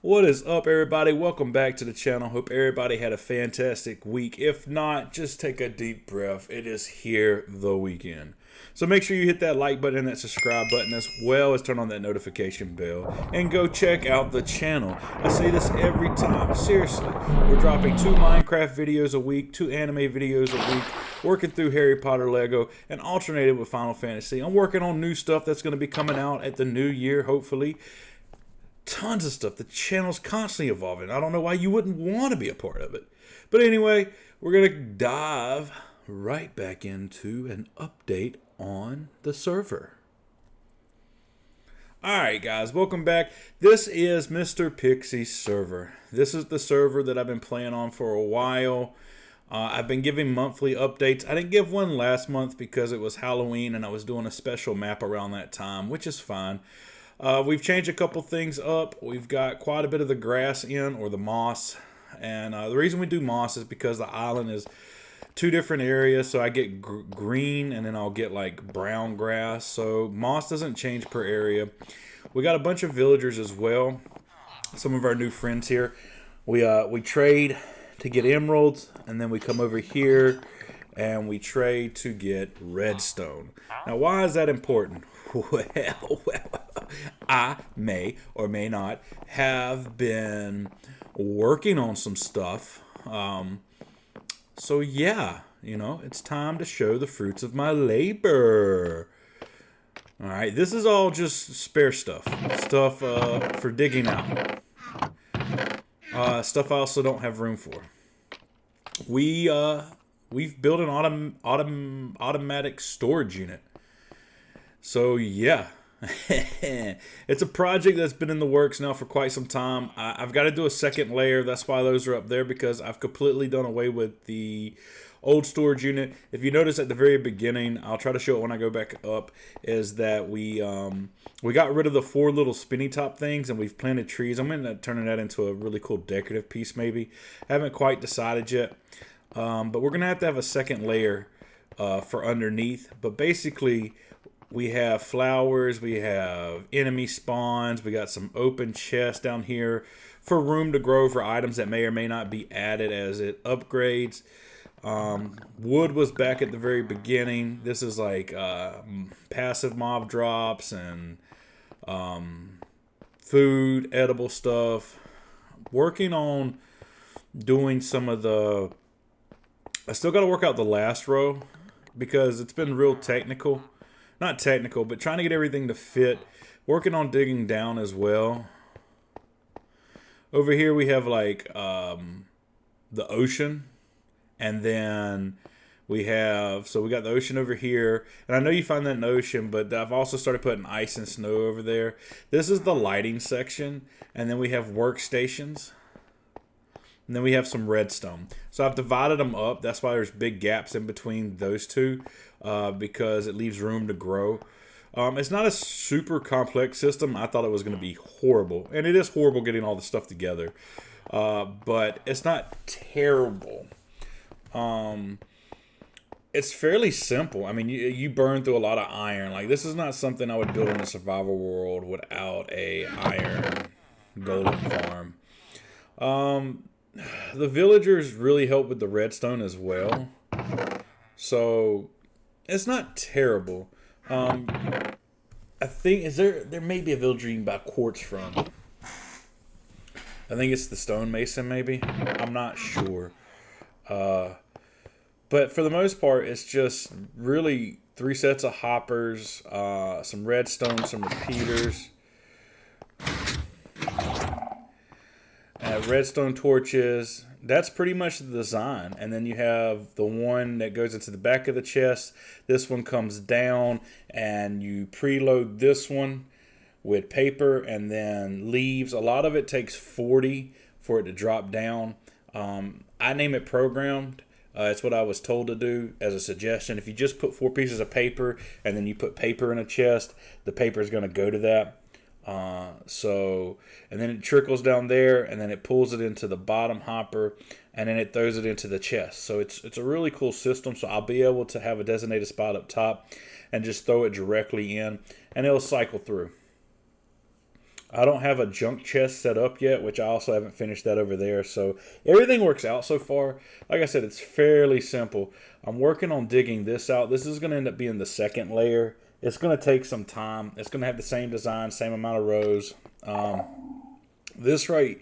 What is up, everybody? Welcome back to the channel. Hope everybody had a fantastic week. If not, just take a deep breath. It is here, the weekend. So make sure you hit that like button and that subscribe button, as well as turn on that notification bell and go check out the channel. I say this every time. Seriously, we're dropping 2 Minecraft videos a week, 2 anime videos a week, working through Harry Potter Lego, and alternated with Final Fantasy. I'm working on new stuff that's going to be coming out at the new year, hopefully. Tons of stuff. The channel's constantly evolving. I don't know why you wouldn't want to be a part of it. But anyway, we're going to dive right back into an update on the server. Alright guys, welcome back. This is Mr.Pixie's server. This is the server that I've been playing on for a while. I've been giving monthly updates. I didn't give one last month because it was Halloween and I was doing a special map around that time, which is fine. We've changed a couple things up. We've got quite a bit of the grass in, or the moss. And the reason we do moss is because the island is 2 different areas. So I get green and then I'll get like brown grass. So moss doesn't change per area. We got a bunch of villagers as well. Some of our new friends here. We trade to get emeralds, and then we come over here and we trade to get redstone. Now, why is that important? Well, I may or may not have been working on some stuff. So yeah, you know, it's time to show the fruits of my labor. All right, this is all just spare stuff. Stuff for digging out. Stuff I also don't have room for. We've built an automatic storage unit. So yeah, it's a project that's been in the works now for quite some time. I've got to do a second layer. That's why those are up there, because I've completely done away with the old storage unit. If you notice at the very beginning, I'll try to show it when I go back up, is that we got rid of the 4 little spinny top things and we've planted trees. I'm going to turn that into a really cool decorative piece maybe. I haven't quite decided yet, but we're going to have a second layer for underneath. But basically, we have flowers, we have enemy spawns, we got some open chests down here for room to grow for items that may or may not be added as it upgrades. Wood was back at the very beginning. This is like passive mob drops and food, edible stuff. Working on doing some of the... I still got to work out the last row because it's been real technical. Not technical, but trying to get everything to fit. Working on digging down as well. Over here we have like the ocean. And then we have, so we got the ocean over here. And I know you find that in the ocean, but I've also started putting ice and snow over there. This is the lighting section. And then we have workstations. And then we have some redstone. So I've divided them up. That's why there's big gaps in between those two. Because it leaves room to grow. It's not a super complex system. I thought it was going to be horrible. And it is horrible getting all the stuff together. But it's not terrible. It's fairly simple. I mean, you burn through a lot of iron. Like, this is not something I would build in a survival world without a iron golem farm. The villagers really help with the redstone as well. So it's not terrible. I think there may be a villager you can buy quartz from. I think it's the stonemason maybe. I'm not sure. But for the most part, it's just really 3 sets of hoppers, some redstone, some repeaters, redstone torches. That's pretty much the design. And then you have the one that goes into the back of the chest. This one comes down and you preload this one with paper and then leaves. A lot of it takes 40 for it to drop down. I name it programmed. It's what I was told to do as a suggestion. If you just put 4 pieces of paper and then you put paper in a chest, the paper is going to go to that. And then it trickles down there and then it pulls it into the bottom hopper and then it throws it into the chest. So it's a really cool system. So I'll be able to have a designated spot up top and just throw it directly in and it'll cycle through. I don't have a junk chest set up yet, which I also haven't finished that over there. So everything works out so far. Like I said, it's fairly simple. I'm working on digging this out. This is going to end up being the second layer. It's going to take some time. It's going to have the same design, same amount of rows. This right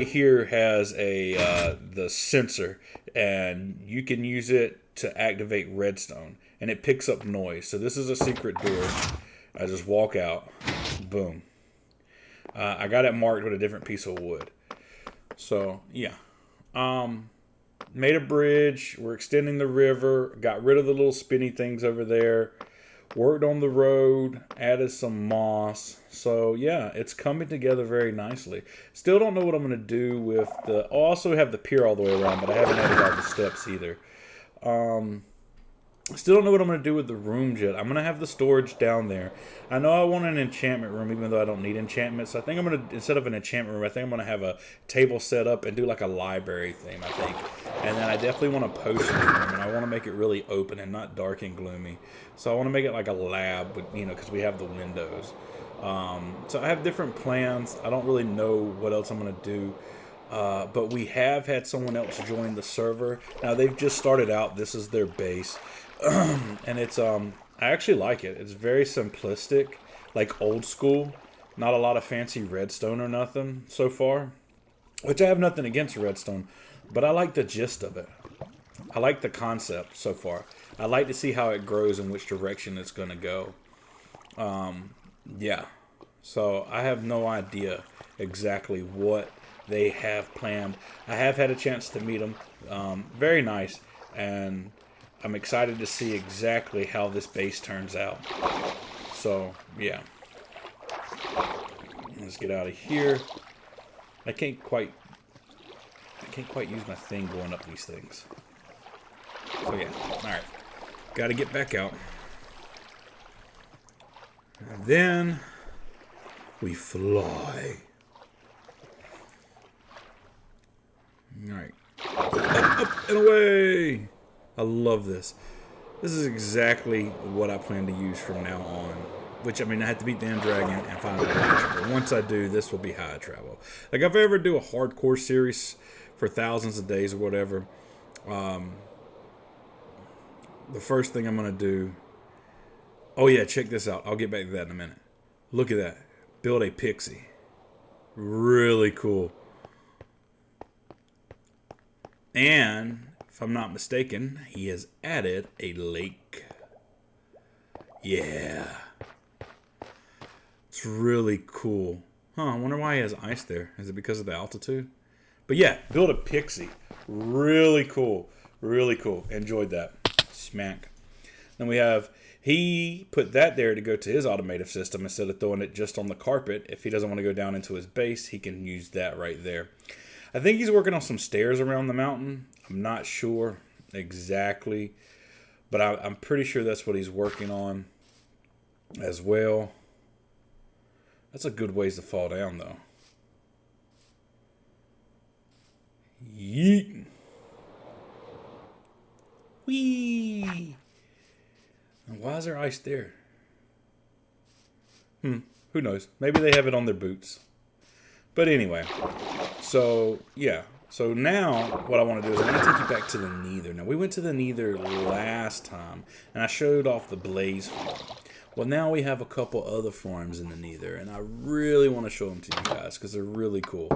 here has a the sensor, and you can use it to activate redstone, and it picks up noise. So this is a secret door. I just walk out, boom. I got it marked with a different piece of wood. So yeah, made a bridge. We're extending the river. Got rid of the little spinny things over there. Worked on the road. Added some moss. So yeah, it's coming together very nicely. Still don't know what I'm gonna do with the. I also have the pier all the way around, but I haven't added all the steps either. Still don't know what I'm going to do with the rooms yet. I'm going to have the storage down there. I know I want an enchantment room, even though I don't need enchantments. So I think I'm going to, instead of an enchantment room, I think I'm going to have a table set up and do like a library theme, I think. And then I definitely want a potion room, and I want to make it really open and not dark and gloomy. So I want to make it like a lab, with, you know, because we have the windows. So I have different plans. I don't really know what else I'm going to do. But we have had someone else join the server. Now they've just started out. This is their base. And it's I actually like it. It's very simplistic, like old school. Not a lot of fancy redstone or nothing so far, which I have nothing against redstone, but I like the gist of it. I like the concept so far. I like to see how it grows and which direction it's going to go. Yeah. So I have no idea exactly what they have planned. I have had a chance to meet them. Very nice, and I'm excited to see exactly how this base turns out. So, yeah. Let's get out of here. I can't quite use my thing going up these things. So, yeah. Alright. Gotta get back out. And then we fly. Alright. Up, and away! I love this. This is exactly what I plan to use from now on. Which, I mean, I have to beat the end dragon and find a launcher. But once I do, this will be how I travel. Like, if I ever do a hardcore series for thousands of days or whatever, the first thing I'm going to do... Oh, yeah, check this out. I'll get back to that in a minute. Look at that. Build a pixie. Really cool. And... if I'm not mistaken, he has added a lake. Yeah. It's really cool. Huh, I wonder why he has ice there. Is it because of the altitude? But yeah, build a pixie. Really cool. Really cool. Enjoyed that. Smack. Then we have, he put that there to go to his automated system instead of throwing it just on the carpet. If he doesn't want to go down into his base, he can use that right there. I think he's working on some stairs around the mountain. I'm not sure exactly, but I'm pretty sure that's what he's working on as well. That's a good ways to fall down, though. Yeet. Whee! And why is there ice there? Who knows? Maybe they have it on their boots. But anyway, so yeah. So now what I want to do is I'm going to take you back to the Nether. Now we went to the Nether last time, and I showed off the Blaze farm. Well, now we have a couple other farms in the Nether, and I really want to show them to you guys because they're really cool.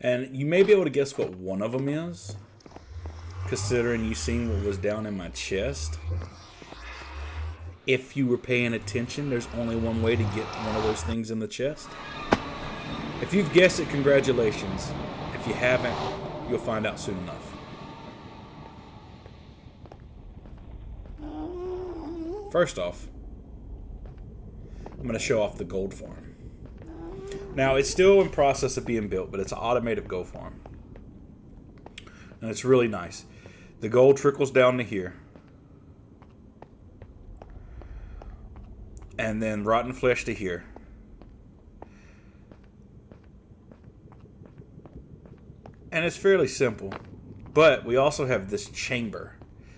And you may be able to guess what one of them is, considering you seen what was down in my chest. If you were paying attention, there's only one way to get one of those things in the chest. If you've guessed it, congratulations. If you haven't, you'll find out soon enough. First off, I'm going to show off the gold farm. Now, it's still in process of being built, but it's an automated gold farm. And it's really nice. The gold trickles down to here. And then rotten flesh to here. And it's fairly simple. But we also have this chamber.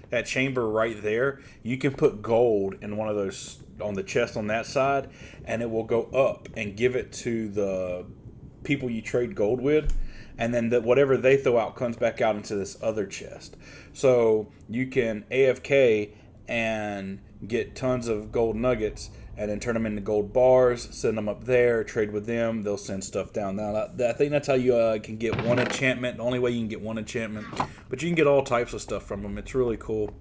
That chamber right there, you can put gold in one of those on the chest on that side, and it will go up and give it to the people you trade gold with, and then whatever they throw out comes back out into this other chest. So you can AFK and get tons of gold nuggets and then turn them into gold bars, send them up there, trade with them, they'll send stuff down. Now, I think that's how you can get one enchantment, the only way you can get one enchantment, but you can get all types of stuff from them. It's really cool.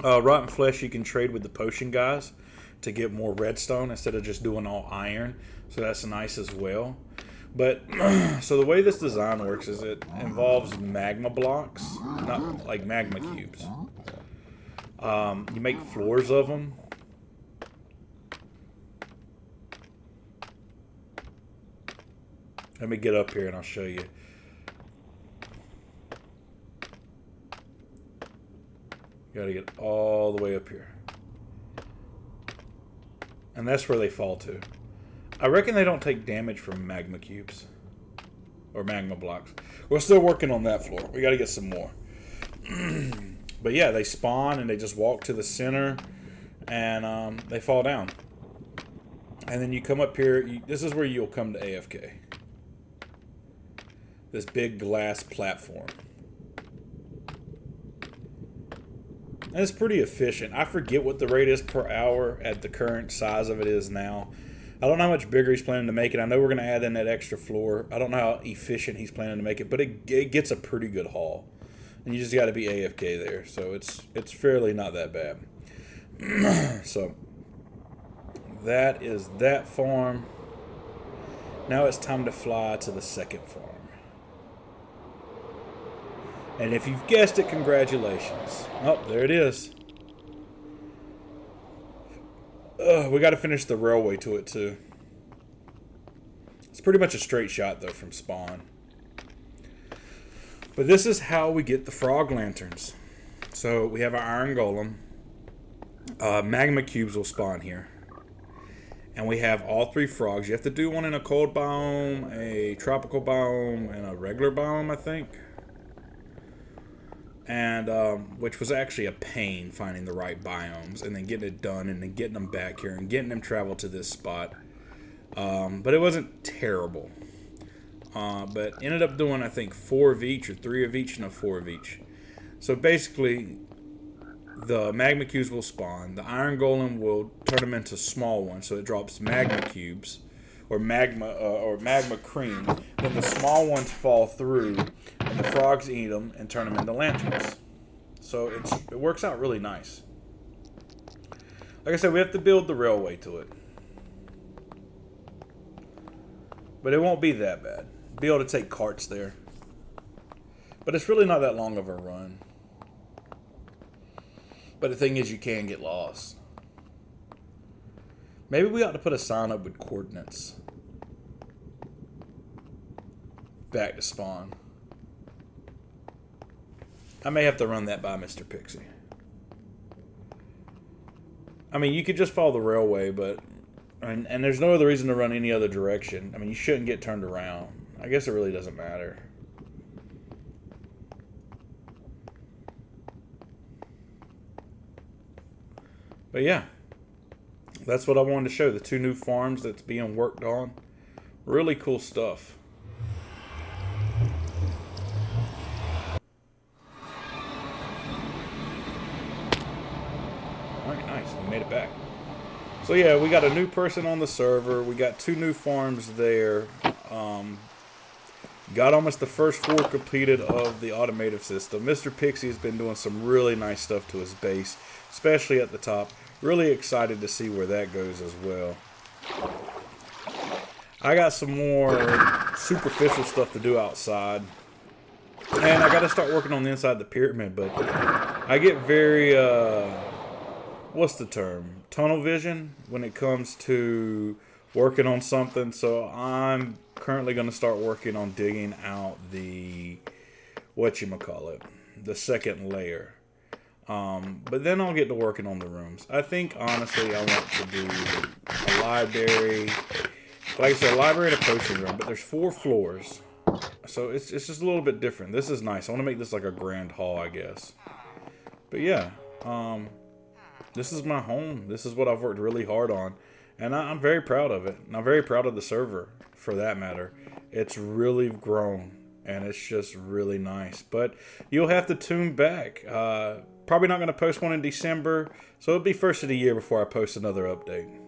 Rotten Flesh you can trade with the potion guys to get more redstone instead of just doing all iron, so that's nice as well. But, so the way this design works is it involves magma blocks, not like magma cubes. You make floors of them. Let me get up here and I'll show you. Gotta get all the way up here. And that's where they fall to. I reckon they don't take damage from magma cubes. Or magma blocks. We're still working on that floor. We gotta get some more. But yeah, they spawn and they just walk to the center. And they fall down. And then you come up here. This is where you'll come to AFK. This big glass platform. And it's pretty efficient. I forget what the rate is per hour at the current size of it is now. I don't know how much bigger he's planning to make it. I know we're going to add in that extra floor. I don't know how efficient he's planning to make it, but it gets a pretty good haul. And you just got to be AFK there. So it's fairly not that bad. So that is that farm. Now it's time to fly to the second farm. And if you've guessed it, congratulations. Oh, there it is. We got to finish the railway to it, too. It's pretty much a straight shot, though, from spawn. But this is how we get the frog lanterns. So, we have our iron golem. Magma cubes will spawn here. And we have all 3 frogs. You have to do one in a cold biome, a tropical biome, and a regular biome, I think. And which was actually a pain finding the right biomes and then getting it done and then getting them back here and getting them travel to this spot. But it wasn't terrible. But ended up doing, I think, 4 of each or 3 of each. No, 4 of each. So basically, the magma cubes will spawn. The iron golem will turn them into small ones, so it drops magma cubes or magma cream. Then the small ones fall through, and the frogs eat them and turn them into lanterns. So it works out really nice. Like I said, we have to build the railway to it, but it won't be that bad. Be able to take carts there, but it's really not that long of a run. But the thing is, you can get lost. Maybe we ought to put a sign up with coordinates. Back to spawn. I may have to run that by Mr. Pixie. I mean, you could just follow the railway, but... And there's no other reason to run any other direction. I mean, you shouldn't get turned around. I guess it really doesn't matter. But yeah. That's what I wanted to show. The 2 new farms that's being worked on. Really cool stuff. Alright, nice. We made it back. So yeah, we got a new person on the server. We got 2 new farms there. Got almost the first 4 completed of the automated system. Mr. Pixie has been doing some really nice stuff to his base, especially at the top. Really excited to see where that goes as well. I got some more superficial stuff to do outside. And I got to start working on the inside of the pyramid, but I get very, what's the term? Tunnel vision when it comes to working on something. So I'm currently going to start working on digging out the, whatchamacallit, the second layer. But then I'll get to working on the rooms. I think, honestly, I want to do a library. Like I said, a library and a potion room. But there's 4 floors. So it's just a little bit different. This is nice. I want to make this like a grand hall, I guess. But yeah. This is my home. This is what I've worked really hard on. And I'm very proud of it. And I'm very proud of the server, for that matter. It's really grown, and it's just really nice. But you'll have to tune back. Probably not going to post one in December, so it'll be first of the year before I post another update.